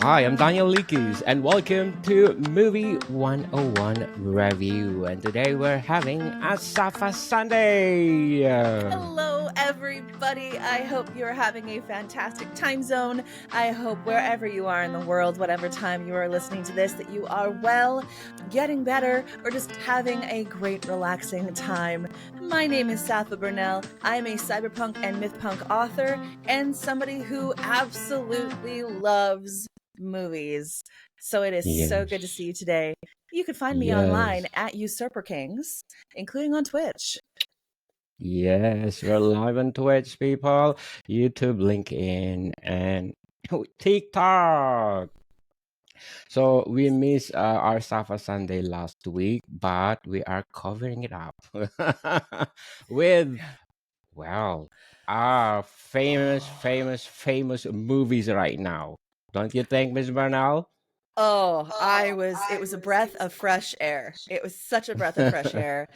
Hi, I'm Daniel Likis, and welcome to Movie 101 Review. And today we're having a Safa Sunday. Hello, everybody. I hope you're having a fantastic time zone. I hope wherever you are in the world, whatever time you are listening to this, that you are well, getting better, or just having a great, relaxing time. My name is Safa Burnell. I'm a cyberpunk and mythpunk author and somebody who absolutely loves movies. So it is so good to Yes, see you today. You can find me online yes, at Usurper Kings, including on Twitch. yes. We're live on Twitch, people, YouTube, LinkedIn, and TikTok. So we missed our Safa Sunday last week, but we are covering it up with well, famous movies right now. Don't you think, Miss Bernal? It was a breath of fresh air. It was such a breath of fresh air.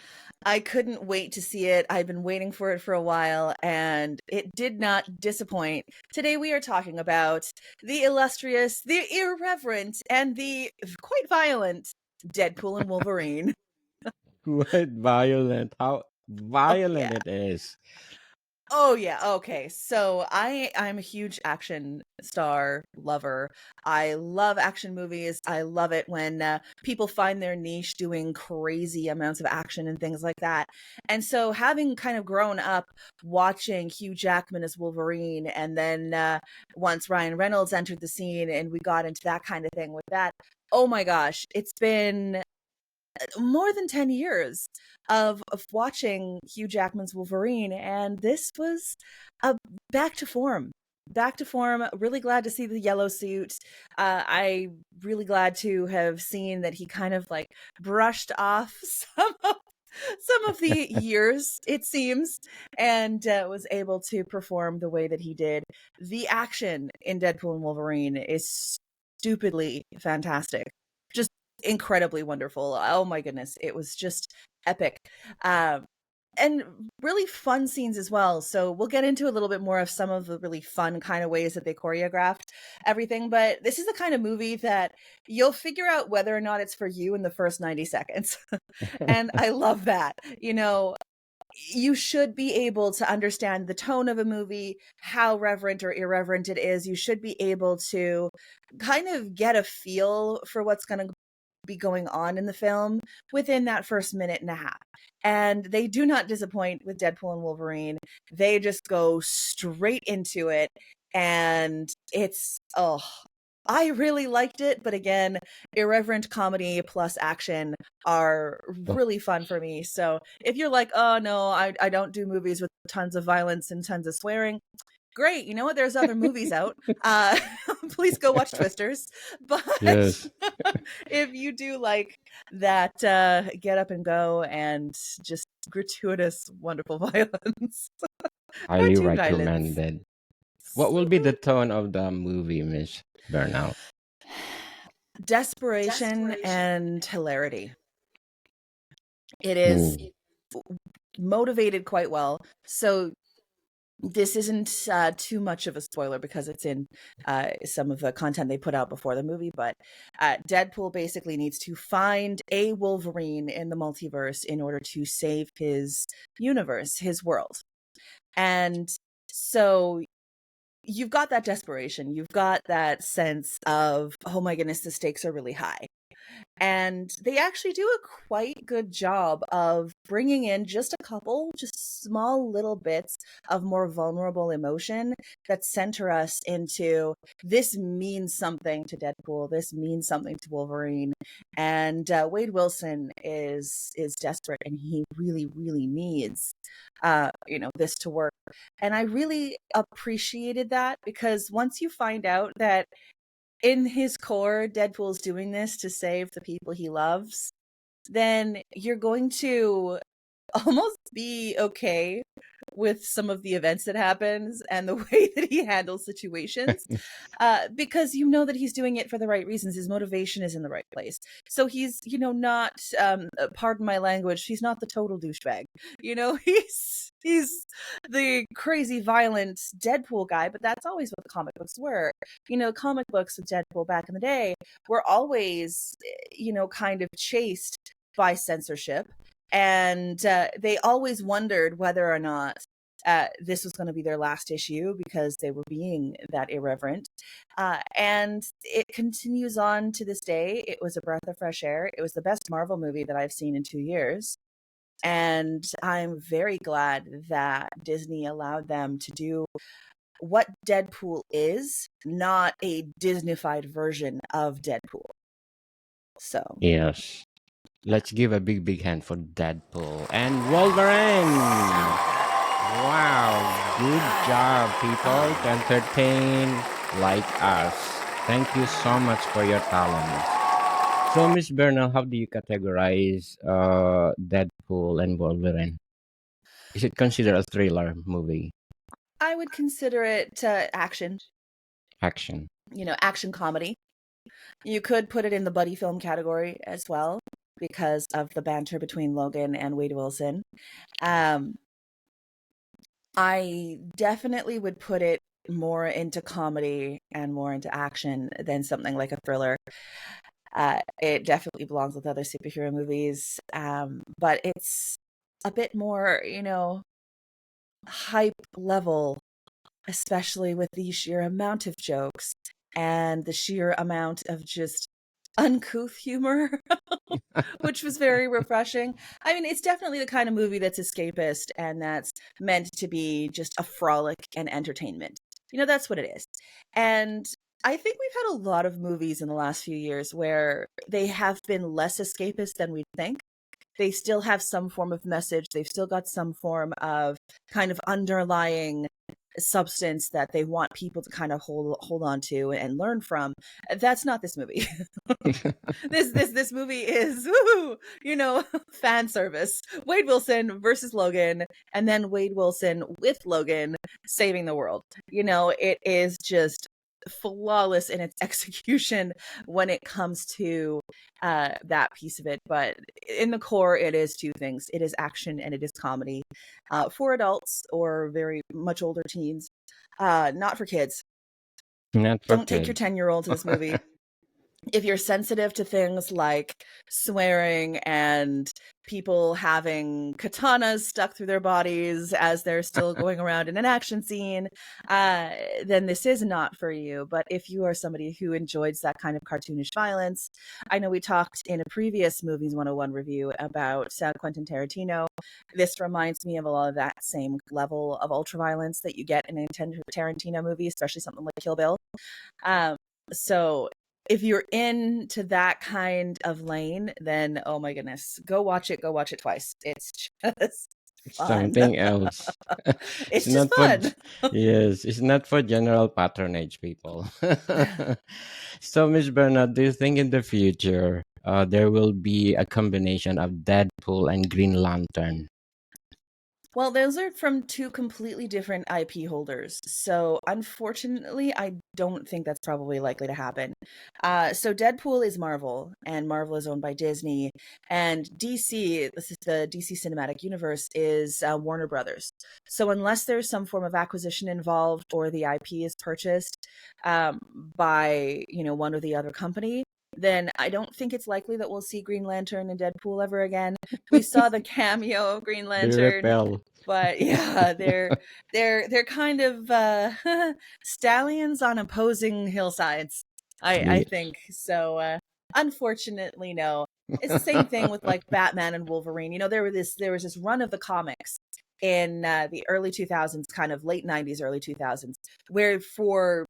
I couldn't wait to see it. I've been waiting for it for a while, and it did not disappoint. Today we are talking about the illustrious, the irreverent, and the quite violent Deadpool and Wolverine. What violent? How Oh violent yeah. it is. Oh yeah, okay. So I'm a huge action star lover. I love action movies. I love it when people find their niche doing crazy amounts of action and things like that. And so having kind of grown up watching Hugh Jackman as Wolverine and then once Ryan Reynolds entered the scene and we got into that kind of thing with that. Oh my gosh, it's been more than 10 years of watching Hugh Jackman's Wolverine, and this was a back to form. Back to form. Really glad to see the yellow suit. I really glad to have seen that he kind of like brushed off some of the years, it seems, and was able to perform the way that he did. The action in Deadpool and Wolverine is stupidly fantastic, just incredibly wonderful. Oh my goodness, it was just epic. Um, and really fun scenes as well. So we'll get into a little bit more of some of the really fun kind of ways that they choreographed everything. But this is the kind of movie that you'll figure out whether or not it's for you in the first 90 seconds. And I love that. You should be able to understand the tone of a movie, how reverent or irreverent it is. You should be able to kind of get a feel for what's going to be going on in the film within that first minute and a half. And they do not disappoint with Deadpool and Wolverine. They just go straight into it. And I really liked it. But again, irreverent comedy plus action are Oh, really fun for me. So if you're like, oh no, I don't do movies with tons of violence and tons of swearing, great. You know what? There's other movies out. Uh, please go watch Twisters. But yes, if you do like that, get up and go and just gratuitous, wonderful violence, highly cartoon violence. recommended. What will be the tone of the movie, Miss Bernal? Desperation and hilarity. It is Ooh, motivated quite well. So this isn't too much of a spoiler because it's in some of the content they put out before the movie, but Deadpool basically needs to find a Wolverine in the multiverse in order to save his universe, his world. And so you've got that desperation, you've got that sense of, oh my goodness, the stakes are really high. And they actually do a quite good job of bringing in just a couple, just small little bits of more vulnerable emotion that center us into this means something to Deadpool. This means something to Wolverine. And Wade Wilson is desperate, and he really, really needs, this to work. And I really appreciated that because once you find out that in his core, Deadpool's doing this to save the people he loves, then you're going to almost be okay with some of the events that happens and the way that he handles situations, because you know that he's doing it for the right reasons. His motivation is in the right place. So he's, not, pardon my language, he's not the total douchebag. He's the crazy, violent Deadpool guy, but that's always what the comic books were. Comic books with Deadpool back in the day were always, kind of chased by censorship. And they always wondered whether or not this was going to be their last issue because they were being that irreverent. And it continues on to this day. It was a breath of fresh air. It was the best Marvel movie that I've seen in 2 years. And I'm very glad that Disney allowed them to do what Deadpool is, not a Disneyfied version of Deadpool. So, Yes. Let's give a big, big hand for Deadpool and Wolverine. Wow. Good job, people, to entertain like us. Thank you so much for your talents. So, Miss Bernal, how do you categorize Deadpool and Wolverine? Is it considered a thriller movie? I would consider it action, Action. action comedy. You could put it in the buddy film category as well because of the banter between Logan and Wade Wilson. I definitely would put it more into comedy and more into action than something like a thriller. It definitely belongs with other superhero movies, but it's a bit more, hype level, especially with the sheer amount of jokes and the sheer amount of just uncouth humor, which was very refreshing. I mean, it's definitely the kind of movie that's escapist and that's meant to be just a frolic and entertainment. That's what it is. And I think we've had a lot of movies in the last few years where they have been less escapist than we think. They still have some form of message. They've still got some form of kind of underlying substance that they want people to kind of hold on to and learn from. That's not this movie. This movie is fan service. Wade Wilson versus Logan, and then Wade Wilson with Logan saving the world. It is just flawless in its execution when it comes to that piece of it. But in the core, it is two things: it is action and it is comedy for adults or very much older teens, not for kids. Not for Don't take your kids. 10-year-old to this movie. If you're sensitive to things like swearing and people having katanas stuck through their bodies as they're still going around in an action scene, then this is not for you. But if you are somebody who enjoys that kind of cartoonish violence, I know we talked in a previous Movies 101 review about Quentin Tarantino. This reminds me of a lot of that same level of ultraviolence that you get in a Tarantino movie, especially something like Kill Bill. So if you're into that kind of lane, then oh my goodness, go watch it twice. It's just fun. Something else. It's It's just not for fun. yes, it's not for general patronage people. So, Miss Bernard, do you think in the future there will be a combination of Deadpool and Green Lantern? Well, those are from two completely different IP holders. So, unfortunately, I don't think that's probably likely to happen. So, Deadpool is Marvel, and Marvel is owned by Disney. And DC, this is the DC Cinematic Universe, is Warner Brothers. So, unless there's some form of acquisition involved or the IP is purchased by, one or the other company, then I don't think it's likely that we'll see Green Lantern and Deadpool ever again. We saw the cameo of Green They Lantern, repel. but yeah, they're kind of stallions on opposing hillsides. I Yes. think so. Unfortunately, no. It's the same thing with like Batman and Wolverine. There was this run of the comics in the early 2000s, kind of late 90s, early 2000s, where for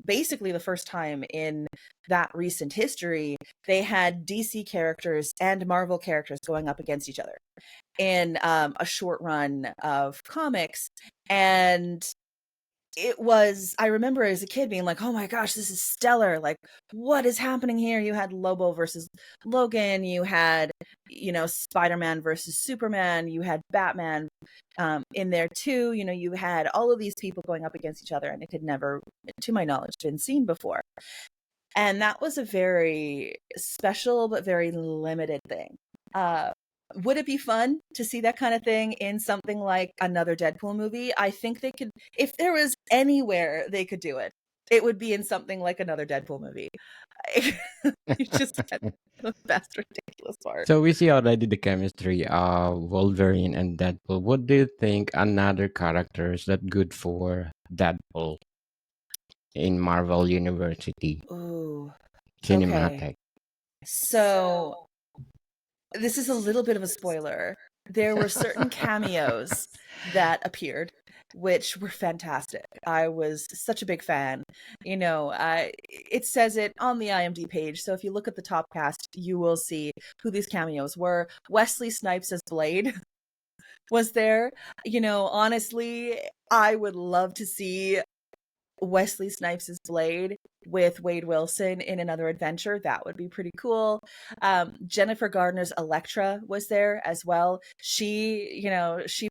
basically the first time in that recent history, they had DC characters and Marvel characters going up against each other in a short run of comics. And I remember as a kid being like, oh my gosh, this is stellar. Like, what is happening here? You had Lobo versus Logan. You had, Spider-Man versus Superman. You had Batman in there too. You had all of these people going up against each other, and it had never, to my knowledge, been seen before. And that was a very special but very limited thing. Would it be fun to see that kind of thing in something like another Deadpool movie? I think they could, if there was anywhere they could do it, it would be in something like another Deadpool movie. You just get the best ridiculous part. So we see already the chemistry of Wolverine and Deadpool. What do you think another characters that good for Deadpool in Marvel University Ooh, okay. cinematic? So this is a little bit of a spoiler. There were certain cameos that appeared, which were fantastic. I was such a big fan. It says it on the IMDb page. So if you look at the top cast, you will see who these cameos were. Wesley Snipes as Blade was there. Honestly, I would love to see Wesley Snipes' Blade with Wade Wilson in another adventure. That would be pretty cool. Jennifer Garner's Elektra was there as well. She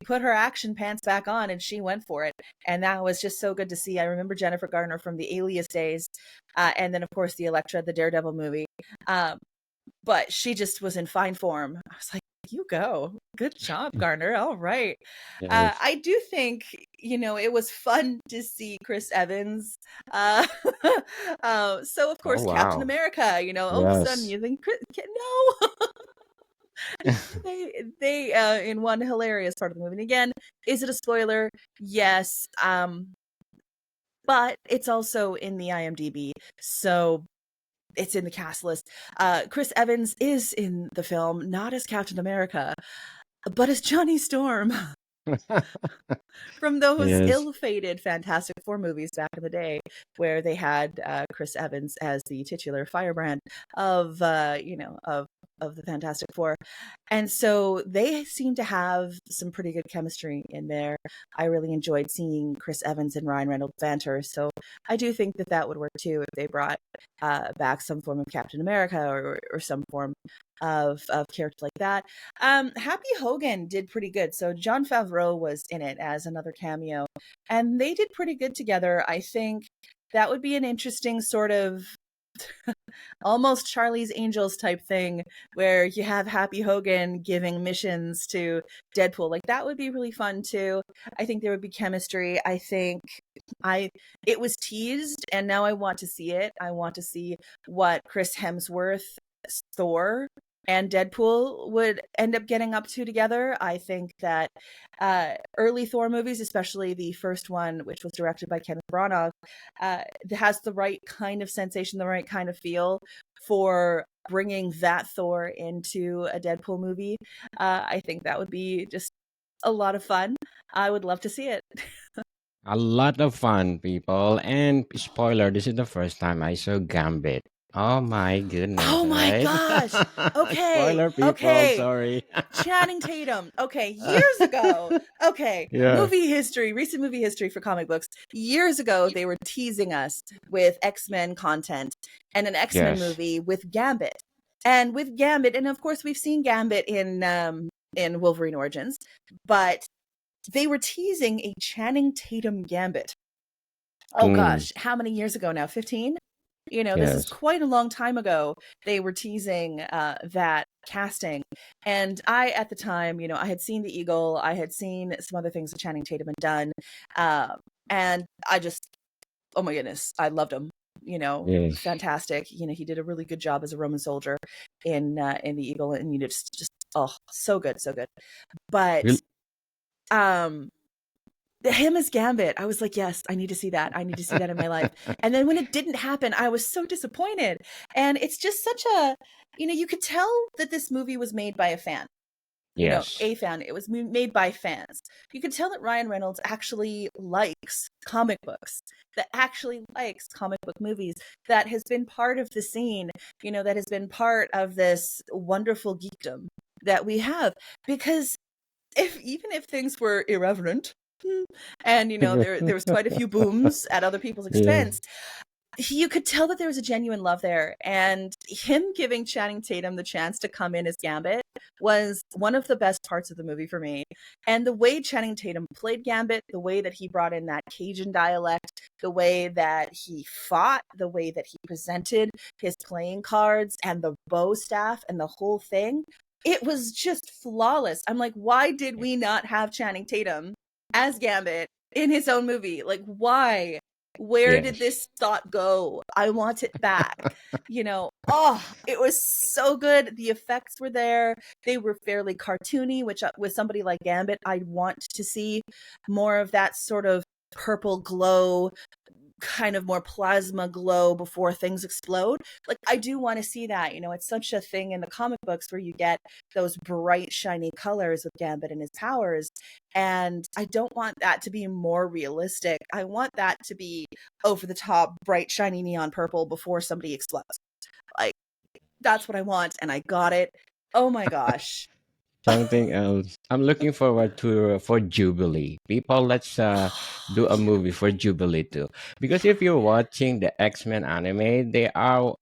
put her action pants back on and she went for it. And that was just so good to see. I remember Jennifer Garner from the Alias days. And then, of course, the Elektra, the Daredevil movie. But she just was in fine form. I was like, you go. Good job, Garner. All right. Yes. I do think, it was fun to see Chris Evans. So, of Oh course, Captain wow. America, all of a sudden Yes. you think, no. They in one hilarious part of the movie. And again, is it a spoiler? Yes. But it's also in the IMDb. So it's in the cast list. Chris Evans is in the film, not as Captain America, but as Johnny Storm from those Yes. ill-fated Fantastic Four movies back in the day, where they had Chris Evans as the titular firebrand of of the Fantastic Four. And so they seem to have some pretty good chemistry in there. I really enjoyed seeing Chris Evans and Ryan Reynolds banter. So I do think that would work too if they brought back some form of Captain America or some form of character like that. Happy Hogan did pretty good. So Jon Favreau was in it as another cameo, and they did pretty good together. I think that would be an interesting sort of almost Charlie's Angels type thing where you have Happy Hogan giving missions to Deadpool. Like that would be really fun too. I think there would be chemistry. I think it was teased and now I want to see it. I want to see what Chris Hemsworth, Thor, and Deadpool would end up getting up to together. I think that early Thor movies, especially the first one, which was directed by Kenneth Branagh, has the right kind of sensation, the right kind of feel for bringing that Thor into a Deadpool movie. I think that would be just a lot of fun. I would love to see it. A lot of fun, people. And spoiler, this is the first time I saw Gambit. Oh my goodness, Oh my right? gosh. Okay. Spoiler, people. Okay. Sorry. Channing Tatum. Okay, years ago. Okay, Yeah. movie history, recent movie history for comic books. Years ago, they were teasing us with X-Men content and an X-Men Yes. movie with Gambit. And with Gambit, and of course we've seen Gambit in Wolverine Origins, but they were teasing a Channing Tatum Gambit. Oh Mm, gosh, how many years ago now? 15? This is yes. quite a long time ago. They were teasing that casting. And I, at the time, I had seen The Eagle. I had seen some other things that Channing Tatum had done. And I just, oh my goodness, I loved him. Yes. Fantastic. He did a really good job as a Roman soldier in The Eagle. And, just, oh, so good, so good. But, Well, um, him as Gambit, I was like, yes, I need to see that. I need to see that in my life. And then when it didn't happen, I was so disappointed. And it's just such a, you could tell that this movie was made by a fan. yes. A fan. It was made by fans. You could tell that Ryan Reynolds actually likes comic books, that actually likes comic book movies, that has been part of the scene, that has been part of this wonderful geekdom that we have. Because even if things were irreverent, and there was quite a few booms at other people's Yes. expense, you could tell that there was a genuine love there, and him giving Channing Tatum the chance to come in as Gambit was one of the best parts of the movie for me. And the way Channing Tatum played Gambit, the way that he brought in that Cajun dialect, the way that he fought, the way that he presented his playing cards and the bow staff and the whole thing, it was just flawless. I'm like, why did we not have Channing Tatum as Gambit in his own movie? Like, why? Where did Yes. this thought go? I want it back. Oh, it was so good. The effects were there. They were fairly cartoony, which with somebody like Gambit, I want to see more of that sort of purple glow, kind of more plasma glow before things explode. Like, I do want to see that. It's such a thing in the comic books where you get those bright, shiny colors with Gambit and his powers. And I don't want that to be more realistic. I want that to be over the top, bright, shiny neon purple before somebody explodes. Like, that's what I want, and I got it. Oh my gosh. Something else. I'm looking forward to for Jubilee. People, let's do a movie for Jubilee too. Because if you're watching the X-Men anime, they are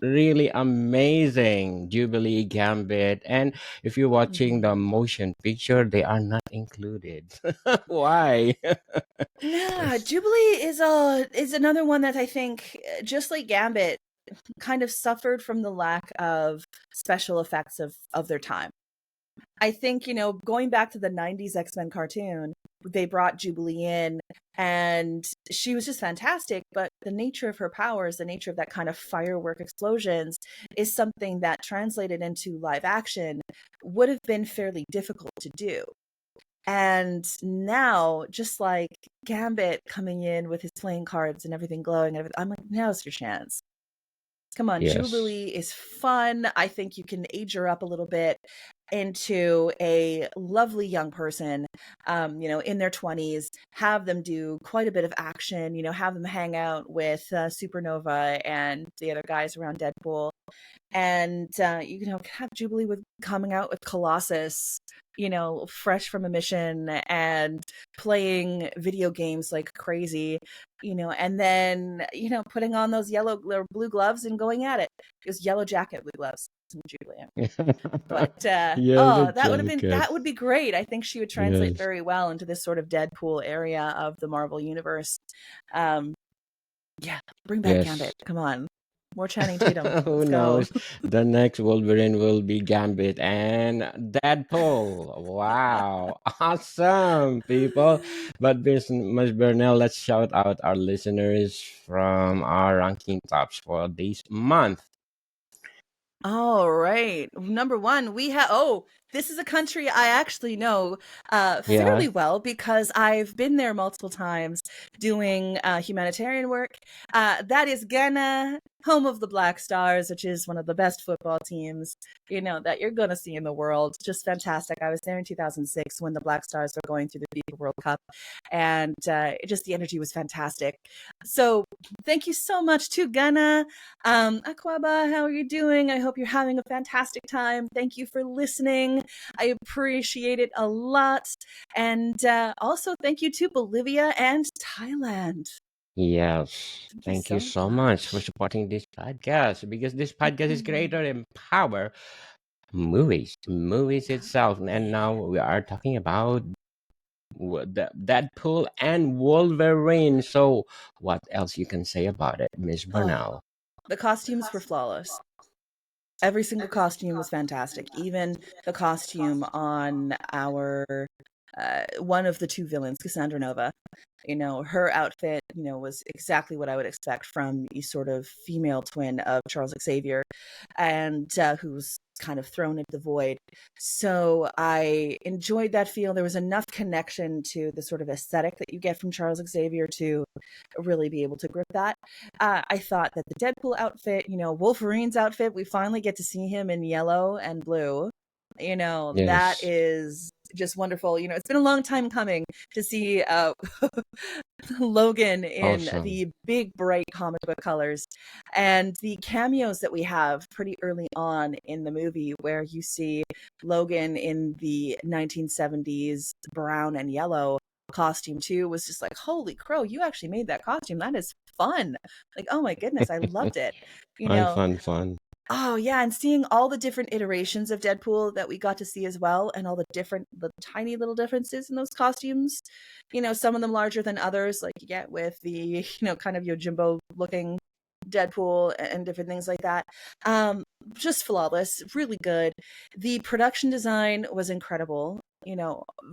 really amazing. Jubilee, Gambit, and if you're watching the Mhm. motion picture, they are not included. Why? Yeah, Jubilee is another one that I think, just like Gambit, kind of suffered from the lack of special effects of their time. I think, going back to the 90s X-Men cartoon, they brought Jubilee in and she was just fantastic, but the nature of her powers, the nature of that kind of firework explosions is something that translated into live action would have been fairly difficult to do. And now, just like Gambit coming in with his playing cards and everything glowing and everything, I'm like, now's your chance. Come on, Yes. Jubilee is fun. I think you can age her up a little bit into a lovely young person, in their 20s, have them do quite a bit of action, have them hang out with Supernova and the other guys around Deadpool. And, have Jubilee with coming out with Colossus, fresh from a mission and playing video games like crazy, and then, putting on those yellow or blue gloves and going at it. It was yellow jacket, blue gloves. Jubilee. But Yellow oh, jacket. that would be great. I think she would translate Yes. very well into this sort of Deadpool area of the Marvel universe. Um, yeah, bring back Yes. Gambit. Come on, more Channing Tatum. Who Let's go. knows? The next Wolverine will be Gambit and Deadpool. Wow. Awesome, people. But Miss Burnell, let's shout out our listeners from our ranking tops for this month. All right. Number one, we have, this is a country I actually know Yeah. fairly well because I've been there multiple times doing humanitarian work. That is Ghana, home of the Black Stars, which is one of the best football teams, that you're going to see in the world. Just fantastic. I was there in 2006 when the Black Stars were going through the FIFA World Cup, and the energy was fantastic. So thank you so much to Ghana. Akwaba, how are you doing? I hope you're having a fantastic time. Thank you for listening. I appreciate it a lot. And also, thank you to Bolivia and Thailand. Yes. Thank you Thank you so so much for much. supporting this podcast because this podcast is Mm-mm. greater than power movies itself. And now we are talking about the Deadpool and Wolverine. So, what else you can say about it, Miss Oh, Burnell? the costumes were flawless. Every single costume was fantastic. Even the costume on our one of the two villains, Cassandra Nova. Her outfit, was exactly what I would expect from a sort of female twin of Charles Xavier, and who's kind of thrown into the void. So I enjoyed that feel. There was enough connection to the sort of aesthetic that you get from Charles Xavier to really be able to grip that. I thought that the Deadpool outfit, Wolverine's outfit, we finally get to see him in yellow and blue. That Yes. is just wonderful. It's been a long time coming to see Logan in Awesome. the big bright comic book colors, and the cameos that we have pretty early on in the movie where you see Logan in the 1970s brown and yellow costume too was just like, holy crow, you actually made that costume. That is fun. Like, oh my goodness, I loved it. You Fun, know, fun, fun. oh yeah, and seeing all the different iterations of Deadpool that we got to see as well, and all the tiny little differences in those costumes. Some of them larger than others, like you get with the kind of Yojimbo looking Deadpool and different things like that. Just flawless, really good. The production design was incredible.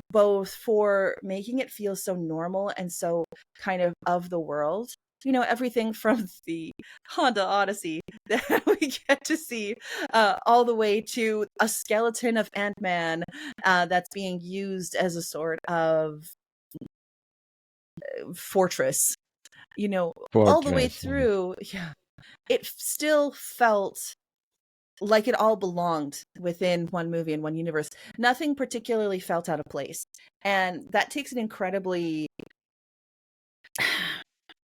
Both for making it feel so normal and so kind of the world. Everything from the Honda Odyssey that we get to see, all the way to a skeleton of Ant-Man that's being used as a sort of fortress, all the way Fortress. through. Yeah, it still felt like it all belonged within one movie and one universe. Nothing particularly felt out of place. And that takes an incredibly,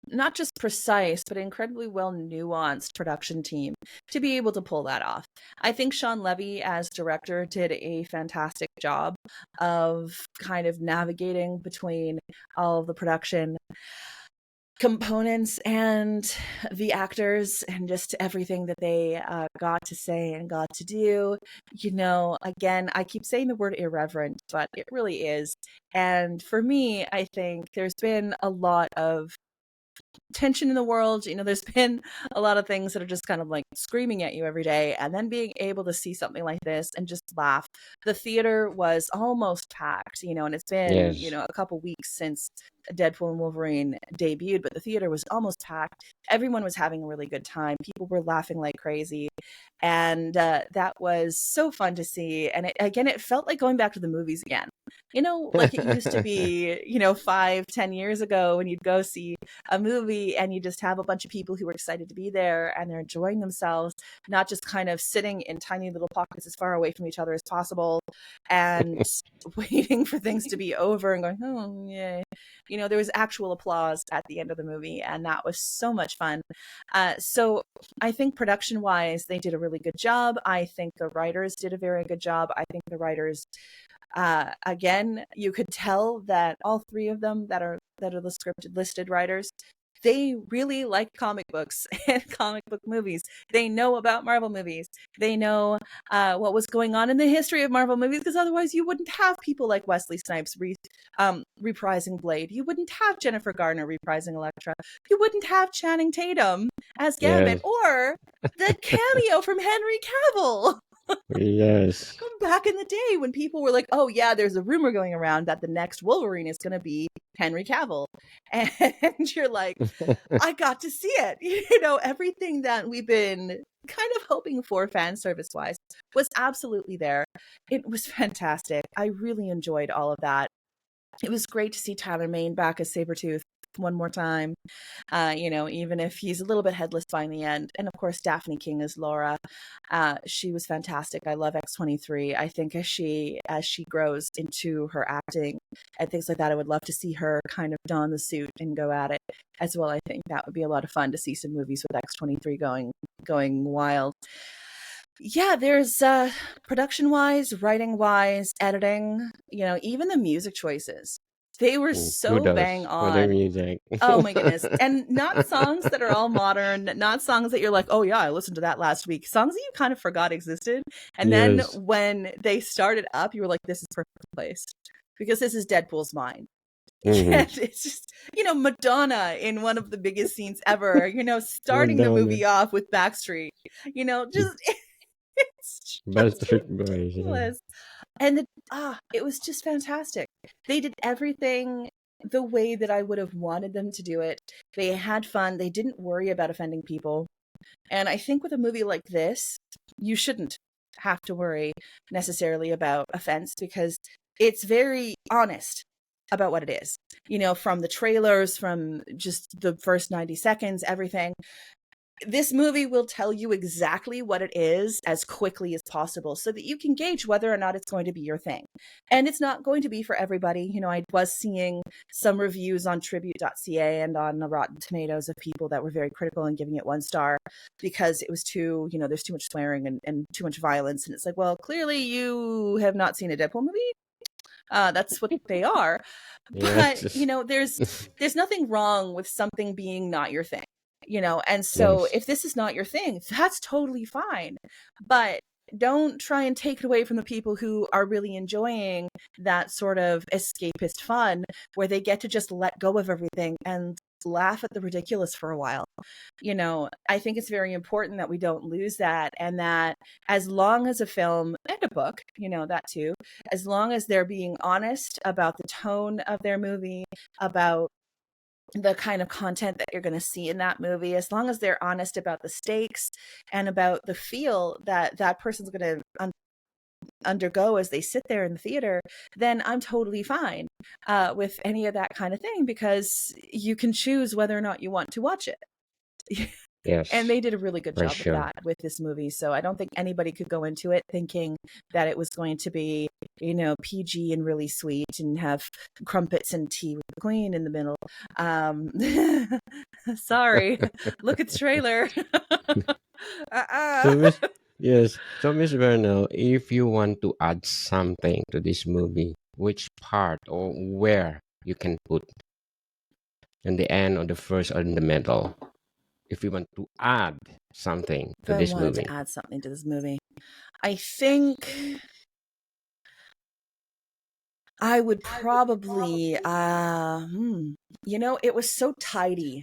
not just precise, but incredibly well nuanced production team to be able to pull that off. I think Sean Levy, as director, did a fantastic job of kind of navigating between all of the production components and the actors and just everything that they got to say and got to do. Again, I keep saying the word irreverent, but it really is. And for me, I think there's been a lot of tension in the world. There's been a lot of things that are just kind of like screaming at you every day. And then being able to see something like this and just laugh. The theater was almost packed, and it's been, Yes. a couple weeks since Deadpool and Wolverine debuted, but the theater was almost packed. Everyone was having a really good time. People were laughing like crazy. And that was so fun to see. And it felt like going back to the movies again. Like it used to be, 5-10 years ago when you'd go see a movie and you just have a bunch of people who are excited to be there and they're enjoying themselves, not just kind of sitting in tiny little pockets as far away from each other as possible and waiting for things to be over and going, oh, yay. There was actual applause at the end of the movie, and that was so much fun. So I think production wise, they did a really good job. I think the writers did a very good job. I think the writers, again, you could tell that all three of them that are the scripted listed writers, they really like comic books and comic book movies. They know about Marvel movies. They know what was going on in the history of Marvel movies, because otherwise you wouldn't have people like Wesley Snipes reprising Blade. You wouldn't have Jennifer Garner reprising Elektra. You wouldn't have Channing Tatum as Gambit, Yes. or the cameo from Henry Cavill. Yes. From back in the day when people were like, oh yeah, there's a rumor going around that the next Wolverine is going to be Henry Cavill. And you're like, I got to see it. Everything that we've been kind of hoping for fan service wise was absolutely there. It was fantastic. I really enjoyed all of that. It was great to see Tyler Mane back as Sabretooth one more time, even if he's a little bit headless by the end. And of course, Daphne King as Laura. She was fantastic. I love X-23. I think as she grows into her acting and things like that, I would love to see her kind of don the suit and go at it as well. I think that would be a lot of fun to see some movies with X-23 going wild. Yeah, there's production wise, writing wise, editing, even the music choices. They were so bang Kudos for the on. music. Oh my goodness. And not songs that are all modern, not songs that you're like, oh yeah, I listened to that last week. Songs that you kind of forgot existed. And then Yes. when they started up, you were like, this is perfectly placed because this is Deadpool's mind. Hmm. And it's just, Madonna in one of the biggest scenes ever, starting the Madonna. movie off with Backstreet, just it's just Backstreet Boys. Yeah. ridiculous. And it was just fantastic. They did everything the way that I would have wanted them to do it. They had fun. They didn't worry about offending people. And I think with a movie like this, you shouldn't have to worry necessarily about offense because it's very honest about what it is. From the trailers, from just the first 90 seconds, everything. This movie will tell you exactly what it is as quickly as possible so that you can gauge whether or not it's going to be your thing. And it's not going to be for everybody. I was seeing some reviews on tribute.ca and on Rotten Tomatoes of people that were very critical and giving it 1 star because it was too, there's too much swearing and too much violence. And it's like, well, clearly you have not seen a Deadpool movie That's what they are. But Yes. there's nothing wrong with something being not your thing, and so Yes. if this is not your thing, that's totally fine. But don't try and take it away from the people who are really enjoying that sort of escapist fun where they get to just let go of everything and laugh at the ridiculous for a while. I think it's very important that we don't lose that, and that as long as a film and a book, that too, as long as they're being honest about the tone of their movie, about the kind of content that you're going to see in that movie, as long as they're honest about the stakes and about the feel that that person's going to undergo as they sit there in the theater, then I'm totally fine with any of that kind of thing, because you can choose whether or not you want to watch it. And Yes. they did a really good For job with sure. that with this movie. So I don't think anybody could go into it thinking that it was going to be, PG and really sweet and have crumpets and tea with the queen in the middle. Um, sorry, look at the trailer. So, uh-uh. yes. So, Miss Vernal, if you want to add something to this movie, which part or where you can put in the end or the first or in the middle, if you want to add something If to I this wanted movie. to add something to this movie, I think I would probably, it was so tidy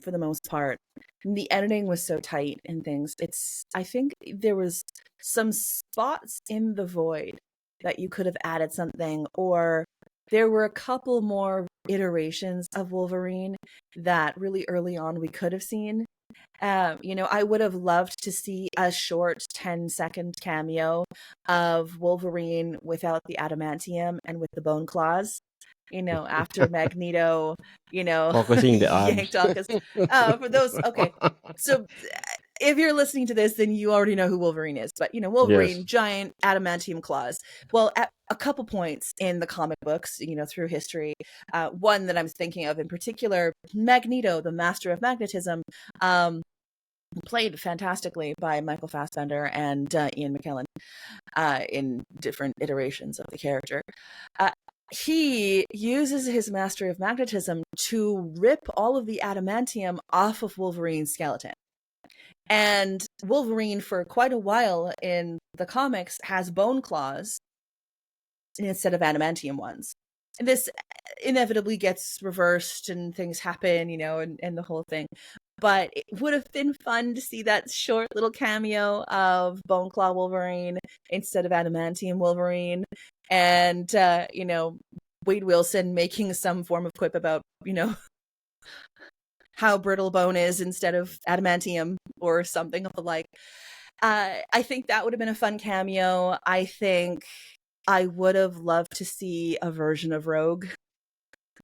for the most part. And the editing was so tight and things. I think there was some spots in the void that you could have added something, or there were a couple more iterations of Wolverine that really early on we could have seen. I would have loved to see a short 10-second cameo of Wolverine without the adamantium and with the bone claws. After Magneto, Focusing the yanked abs. off. Because for those, okay, so if you're listening to this, then you already know who Wolverine is. But Yes. Wolverine, giant adamantium claws. Well, at a couple points in the comic books, through history, one that I'm thinking of in particular, Magneto, the Master of Magnetism, played fantastically by Michael Fassbender and Ian McKellen in different iterations of the character. Uh, he uses his Mastery of Magnetism to rip all of the adamantium off of Wolverine's skeleton. And Wolverine, for quite a while in the comics, has bone claws instead of adamantium ones. And this inevitably gets reversed and things happen, and the whole thing. But it would have been fun to see that short little cameo of Bone Claw Wolverine instead of adamantium Wolverine. And, Wade Wilson making some form of quip about, how brittle bone is instead of adamantium or something of the like. I think that would have been a fun cameo. I think I would have loved to see a version of Rogue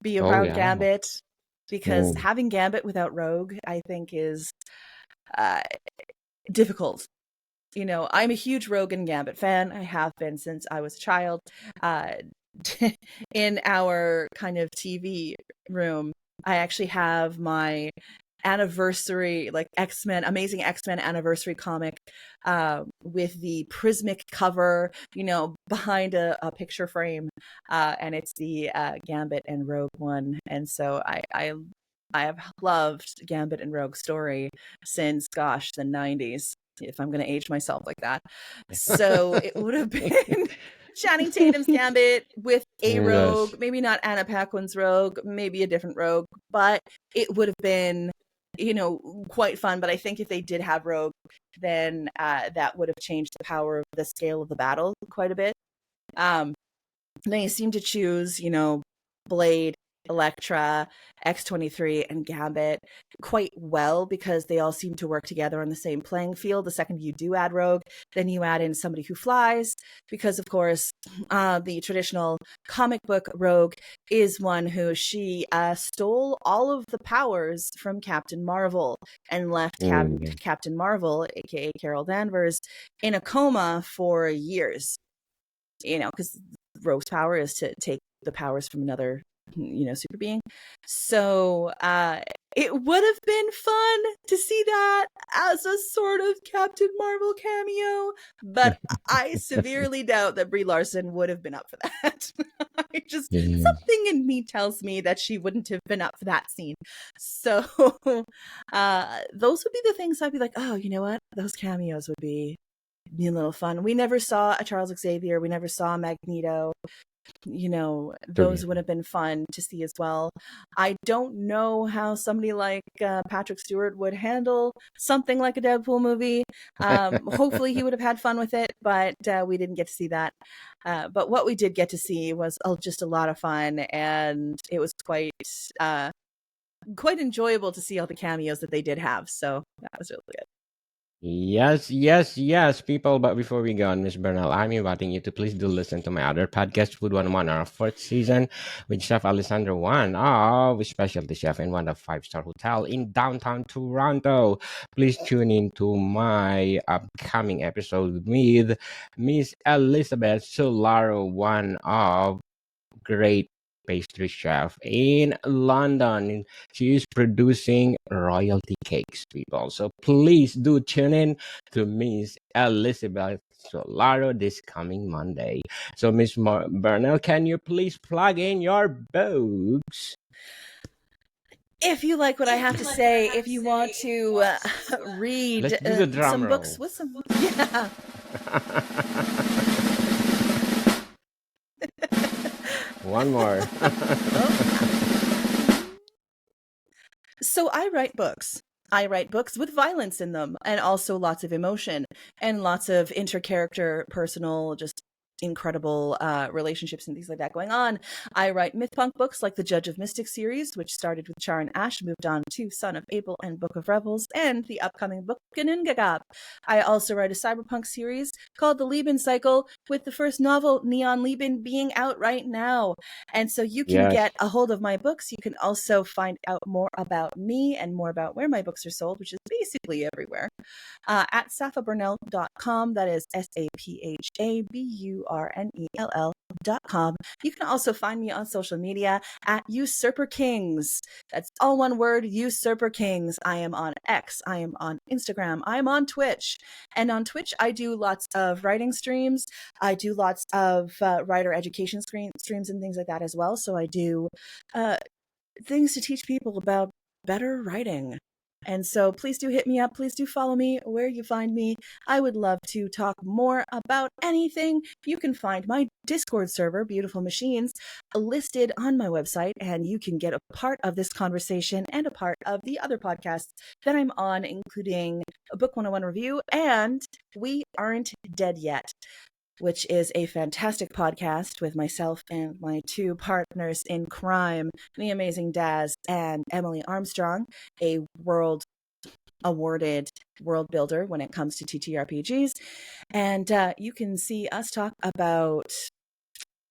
be Oh around yeah. Gambit, because Oh. having Gambit without Rogue, I think, is uh, difficult. I'm a huge Rogue and Gambit fan. I have been since I was a child. Uh, in our kind of TV room, I actually have my anniversary, like X-Men, Amazing X-Men anniversary comic with the prismic cover, behind a picture frame, and it's the Gambit and Rogue one. And so I have loved Gambit and Rogue story since, gosh, the 90s, if I'm going to age myself like that. So it would have been Channing Tatum's Gambit with a Yes. Rogue, maybe not Anna Paquin's Rogue, maybe a different Rogue, but it would have been, quite fun. But I think if they did have Rogue, then that would have changed the power of the scale of the battle quite a bit. They seem to choose, Blade, Elektra, X-23, and Gambit quite well, because they all seem to work together on the same playing field. The second you do add Rogue, then you add in somebody who flies, because, of course, the traditional comic book Rogue is one who she stole all of the powers from Captain Marvel and left Mm, yeah. Captain Marvel, aka Carol Danvers, in a coma for years. Because Rogue's power is to take the powers from another, super being. So It would have been fun to see that as a sort of Captain Marvel cameo, but I severely doubt that Brie Larson would have been up for that. Yeah. Something in me tells me that she wouldn't have been up for that scene. So those would be the things I'd be like, oh, you know what? Those cameos would be a little fun. We never saw a Charles Xavier. We never saw Magneto. Those would have been fun to see as well. I don't know how somebody like Patrick Stewart would handle something like a Deadpool movie. Hopefully he would have had fun with it, but we didn't get to see that. But what we did get to see was just a lot of fun, and it was quite enjoyable to see all the cameos that they did have. So that was really good. Yes, yes, yes, people. But before we go on, Miss Bernal, I'm inviting you to please do listen to my other podcast, Food 101, our fourth season with Chef Alessandro One with specialty chef in one of five-star hotel in downtown Toronto. Please tune in to my upcoming episode with Miss Elizabeth Solaro, one of great pastry chef in London. She is producing royalty cakes, people. So please do tune in to Miss Elizabeth Solaro this coming Monday. So Miss Bernal, can you please plug in your books? If you like what I have to say, if you want to read Let's do the drum some books roll. with some, yeah. One more. So I write books. I write books with violence in them and also lots of emotion and lots of intercharacter, personal, just incredible relationships and things like that going on. I write myth punk books like the Judge of Mystic series, which started with Char and Ash, moved on to Son of Abel and Book of Rebels, and the upcoming book Genungagap. I also write a cyberpunk series called The Lieben Cycle, with the first novel, Neon Lieben, being out right now. And so you can Yes. get a hold of my books. You can also find out more about me and more about where my books are sold, which is basically everywhere, at saphaburnell.com. That is SAPHABURNELL.com. You can also find me on social media at Usurper Kings. That's all one word, Usurper Kings. I am on X. I am on Instagram. I am on Twitch. And on Twitch, I do lots of writing streams. I do lots of writer education streams and things like that as well. So I do things to teach people about better writing. And so please do hit me up. Please do follow me where you find me. I would love to talk more about anything. You can find my Discord server, Beautiful Machines, listed on my website, and you can get a part of this conversation and a part of the other podcasts that I'm on, including a Book 101 review and We Aren't Dead Yet, which is a fantastic podcast with myself and my two partners in crime, the amazing Daz and Emily Armstrong, a world awarded world builder when it comes to TTRPGs. And you can see us talk about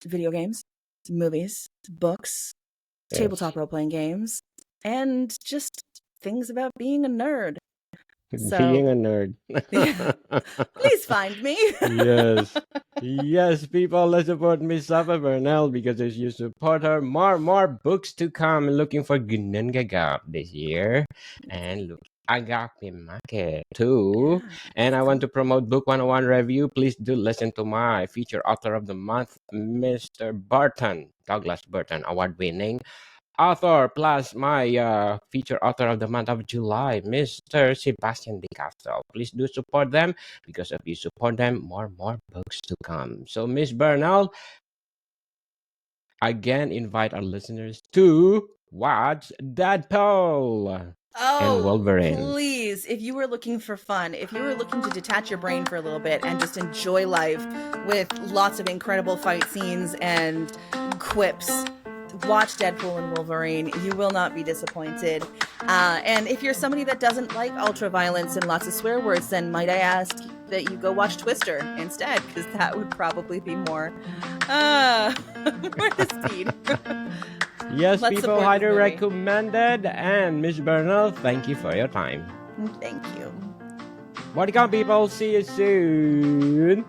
video games, movies, books, Yes. tabletop role-playing games, and just things about being a nerd. Being a nerd. Yeah, please find me. Yes. Yes, people, let's support Miss Safa Bernal because as you support her, more books to come. Looking for Gunungagap this year. And look, Agape Market too. Yeah, And I want to promote Book 101 review. Please do listen to my feature author of the month, Mr. Burton, Douglas Burton, award-winning author, plus my feature author of the month of July, Mr. Sebastian De Castro. Please do support them because if you support them, more books to come. So, Miss Bernal, again, invite our listeners to watch Deadpool and Oh, Wolverine. please. If you were looking for fun, if you were looking to detach your brain for a little bit and just enjoy life with lots of incredible fight scenes and quips, watch Deadpool and Wolverine. You will not be disappointed. And if you're somebody that doesn't like ultra violence and lots of swear words, then might I ask that you go watch Twister instead, because that would probably be more more the speed. Yes, Let's people, support highly this movie. recommended. And Miss Bernal, thank you for your time. Thank you. Welcome, people. See you soon.